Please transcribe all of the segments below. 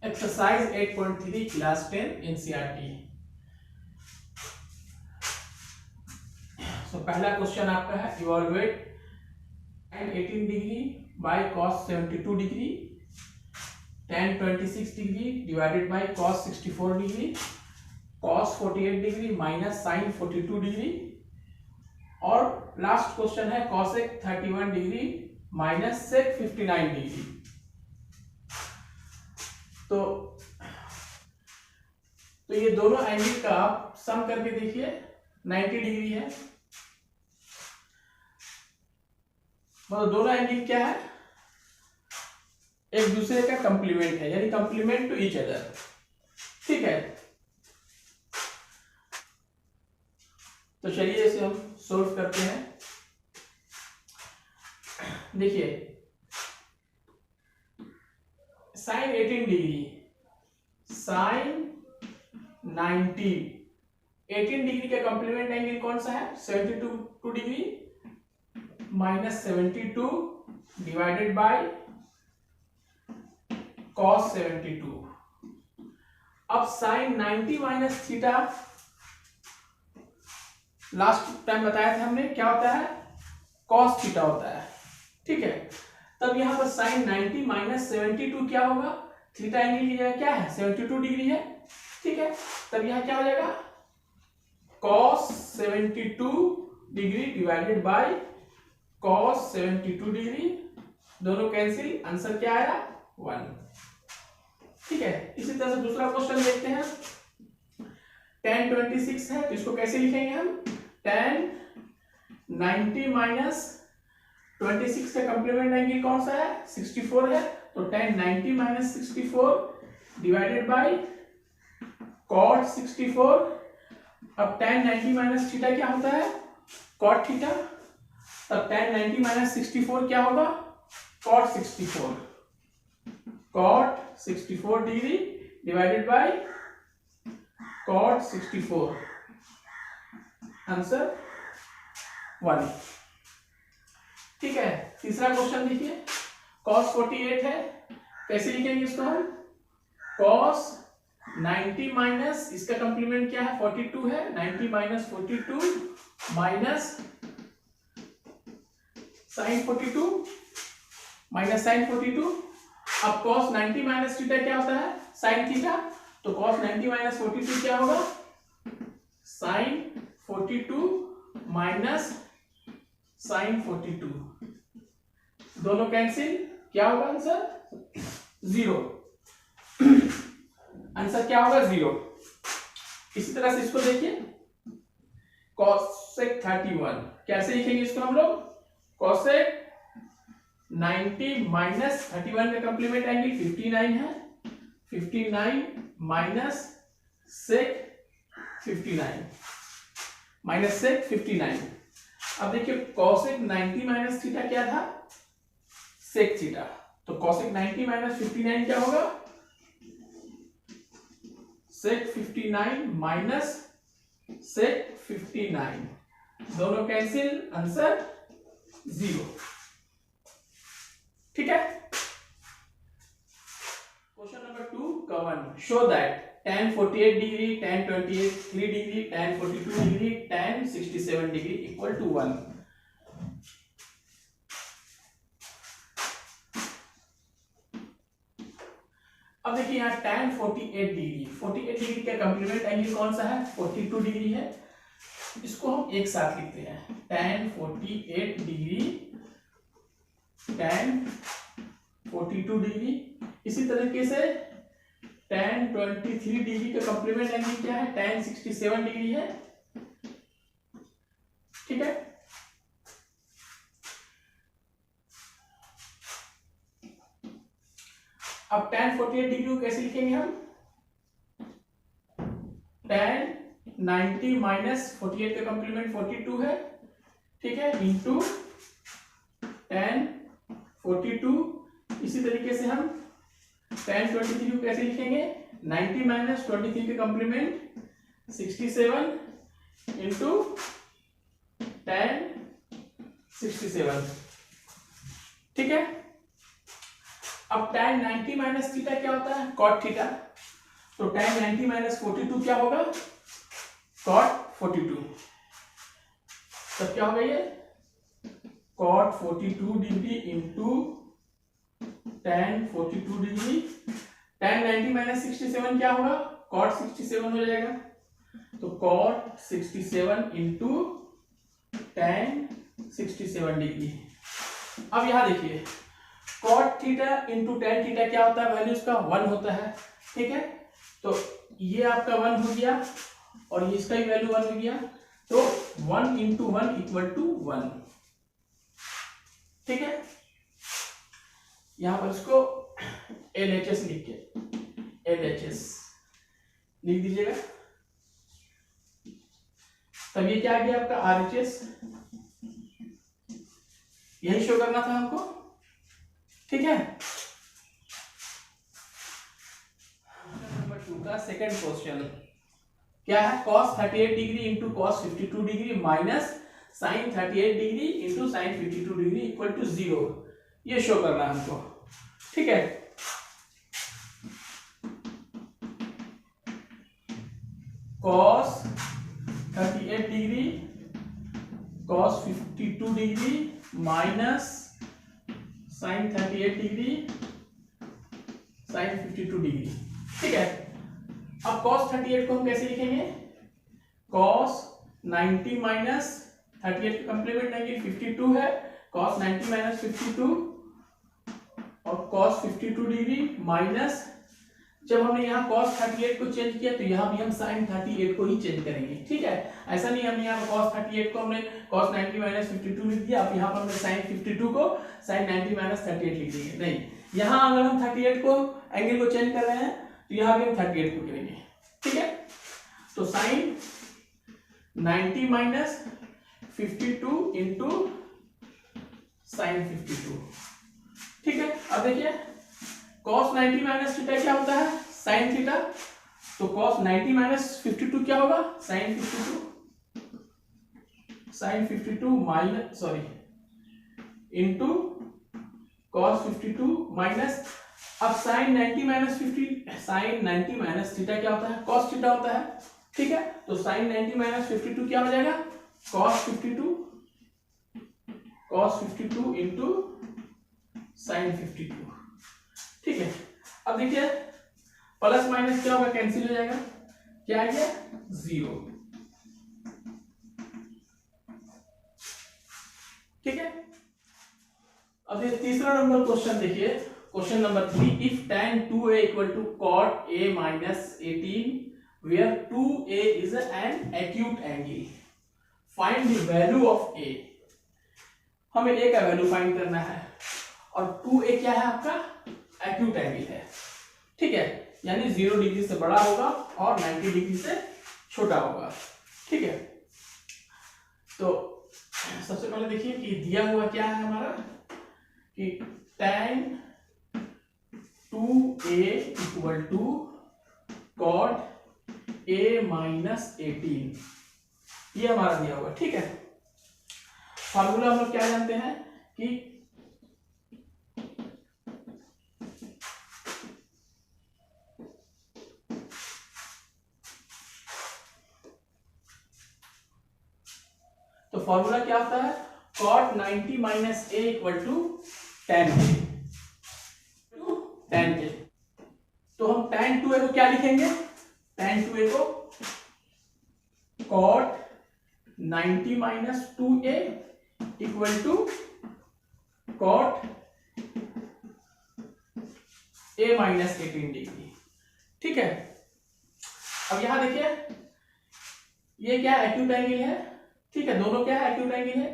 Exercise 8.3 class 10 NCERT. सो पहला question आपका है evaluate tan 18 degree by cos 72 degree, tan 26 degree divided by cos 64 degree, cos 48 degree minus sin 42 degree, और last question है cosec 31 degree minus sec 59 degree. तो ये दोनों angle का आप सम करके देखिए 90 डिग्री है। मतलब दोनों एंगल क्या है, एक दूसरे का कंप्लीमेंट है, यानी कंप्लीमेंट टू ईच अदर। ठीक है, तो चलिए इसे हम सोल्व करते हैं। देखिए साइन 18 डिग्री साइन 90, 18 डिग्री का कंप्लीमेंट एंगल कौन सा है 72 degree minus 72 divided by cos 72। अब sine 90 minus theta last time बताया था हमने क्या होता है cos थीटा होता है। ठीक है, तब यहां पर साइन 90 माइनस 72 क्या होगा, थीटा एंगल की जगह क्या है 72 डिग्री है। ठीक है, तब यहां क्या हो जाएगा cos 72 degree divided by cos 72 degree, दोनों कैंसिल, आंसर क्या आया 1। ठीक है, इसी तरह से दूसरा क्वेश्चन देखते हैं। tan 26 है तो इसको कैसे लिखेंगे हम, tan 90 माइनस 26 का कंप्लीमेंट एंगल कौन सा है 64 है, तो tan 90 minus 64 divided by cot 64। अब tan 90 माइनस थीटा क्या होता है cot थीटा, तब tan 90 माइनस 64 क्या होगा cot 64, cot 64 degree divided by cot 64, answer 1। ठीक है, तीसरा क्वेश्चन देखिए cos 48 है, कैसे लिखेंगे इसको हम, cos 90 माइनस इसका कंप्लीमेंट क्या है 42 है, 90 minus 42 minus sin 42 minus sin 42। अब cos 90 माइनस थीटा क्या होता है sin थीटा, तो cos 90 माइनस 42 क्या होगा sin 42 माइनस sin 42, दोनों कैंसिल, क्या होगा आंसर 0। आंसर क्या होगा 0। इसी तरह से इसको देखिए cosec 31, कैसे लिखेंगे इसको हम लोग, cosec 90 माइनस 31 का कंप्लीमेंट एंगल 59 है, 59 माइनस sec 59 माइनस sec 59। अब देखिए cosec 90 माइनस थीटा क्या था sec थीटा, तो cosec 90 माइनस 59 क्या होगा sec 59 माइनस sec 59, दोनों कैंसिल, आंसर 0। ठीक है, क्वेश्चन नंबर 2 का 1, show that tan 48 degree tan 23 degree tan 42 degree tan 67 degree equal to 1। अब देखिए यहाँ tan 48 डिग्री का कंप्लीमेंट एंगल कौन सा है 42 डिग्री है, इसको हम एक साथ लिखते हैं tan 48 डिग्री tan 42 डिग्री। इसी तरीके से tan 23 डिग्री का कंप्लीमेंट एंगल क्या है tan 67 डिग्री है। ठीक है, अब tan 48 डिग्री को कैसे लिखेंगे हम, tan 90 माइनस 48 का कंप्लीमेंट 42 है, ठीक है, इंटू tan 42। इसी तरीके से हम tan 23 को कैसे लिखेंगे 90 माइनस 23 का कंप्लीमेंट 67 इंटू tan 67। ठीक है, अब tan 90 माइनस थीटा क्या होता है? cot theta. तो tan 90 माइनस 42 क्या होगा? cot 42। तब क्या होगा ये? cot 42 degree into tan 42 degree. tan 90 minus 67 क्या होगा? cot 67 हो जाएगा। तो cot 67 इंटू tan 67 डिग्री। अब यहां देखिए cot theta into tan theta क्या होता है? वैल्यू उसका 1 होता है। ठीक है, तो ये आपका 1 हो गया और ये इसका भी वैल्यू 1 हो गया। तो 1 इंटू 1 इक्वल टू 1। ठीक है, यहां पर इसको LHS लिख के LHS लिख दीजिएगा। तब ये क्या आ गया आपका RHS। यही शो करना था हमको। ठीक है, नंबर 2 का सेकंड क्वेश्चन क्या है? cos 38 degree into cos 52 degree minus sin 38 degree into sin 52 degree equal to 0। ये शो करना है हमको। ठीक है, cos 38 degree cos 52 degree minus sin 38 degree sin 52 degree. ठीक है, अब cos 38 को हम कैसे लिखेंगे? cos 90 माइनस 38 का कंप्लीमेंट एंगल 52 है। cos 90 माइनस 52 और cos 52 डिग्री माइनस, जब हमने यहाँ cos 38 को चेंज किया तो यहाँ भी हम sin 38 को ही चेंज करेंगे। ठीक है, ऐसा नहीं हमने यहाँ cos 38 को हमने cos 90 माइनस 52 लिख दिया, अब यहाँ पर हमने sin 52 को sin 90 माइनस 38 लिख देंगे। नहीं, यहाँ अगर हम 38 को एंगल को चेंज कर रहे हैं तो यहाँ भी हम 38 को करेंगे। ठीक है, तो sin 90 माइनस 52 इंटू sin 52। ठीक है, अब देखिए cos 90 माइनस थीटा क्या होता है? sin theta. तो cos 90 माइनस 52 क्या होगा? sin 52 minus into cos 52 minus, अब sin 90 minus 50, sin 90 minus theta क्या होता है? cos थीटा होता है। ठीक है, तो sin 90 माइनस 52 क्या हो जाएगा? cos 52 into sin 52। ठीक है, अब देखिए प्लस माइनस क्या होगा? कैंसिल हो जाएगा। क्या आ गया? 0। ठीक है, अब ये तीसरा नंबर क्वेश्चन देखिए, question number 3। If tan 2a equal to cot a minus 18 where 2a is an acute angle, find the value of a। हमें a का वैल्यू फाइंड करना है और 2a क्या है? आपका एक्यूट एंगल है। ठीक है, यानी 0 डिग्री से बड़ा होगा और 90 डिग्री से छोटा होगा। ठीक है, तो सबसे पहले देखिए कि दिया हुआ क्या है हमारा कि tan 2a equal to cot a minus 18, ये हमारा दिया हुआ। ठीक है, फार्मूला हम लोग क्या जानते हैं कि तो फॉर्मूला क्या होता है? cot 90 minus a equal to tan a। तो हम tan 2a को क्या लिखेंगे? tan 2a को cot 90 minus 2a equal to cot a minus 18 degree. ठीक है, अब यहां देखिए ये क्या एक्यूट एंगल है। ठीक है, दोनों क्या है? एक्यूट एंगल है।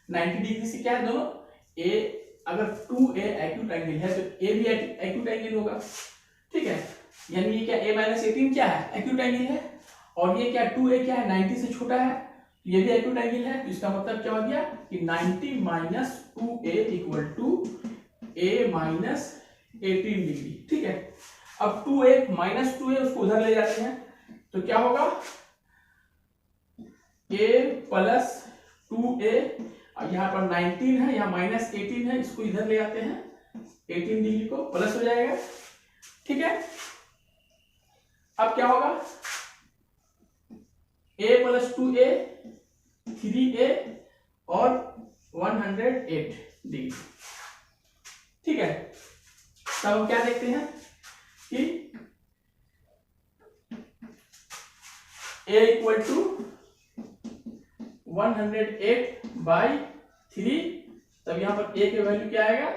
90 डिग्री से क्या है? दोनों a, अगर 2a एक्यूट एंगल है तो a भी एक्यूट एंगल होगा। ठीक है, यानी ये क्या a माइनस 18 क्या है? एक्यूट एंगल है। और ये क्या 2a क्या है? 90 से छोटा है, ये भी एक्यूट एंगल है। तो इसका मतलब क्या हो गया कि 90 minus 2a equal to a minus 18 degree. ठीक है, अब 2a माइनस 2a उसको उधर ले जाते हैं तो क्या होगा? a प्लस 2a, और यहाँ पर 19 है, यहाँ माइनस 18 है, इसको इधर ले आते हैं 18 डिग्री को प्लस हो जाएगा, ठीक है। अब क्या होगा, a प्लस 2a 3a और 108 डिग्री, ठीक है। तब हम क्या देखते हैं कि a इक्वल टू 108/3, तब यहां पर a की वैल्यू क्या आएगा,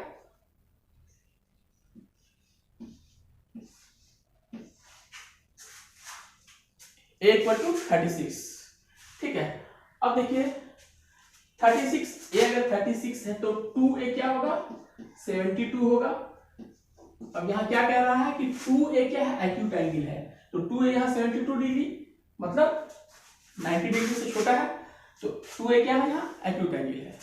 a इक्वल टू 36, ठीक है। अब देखिए 36, a अगर 36 है तो 2a क्या होगा, 72 होगा। अब यहाँ क्या कह रहा है कि 2a क्या है, एक्यूट एंगल है, तो 2a यहाँ 72 डिग्री मतलब 90 डिग्री से छोटा है, तो 2a क्या है यहाँ, एक्यूट एंगल है।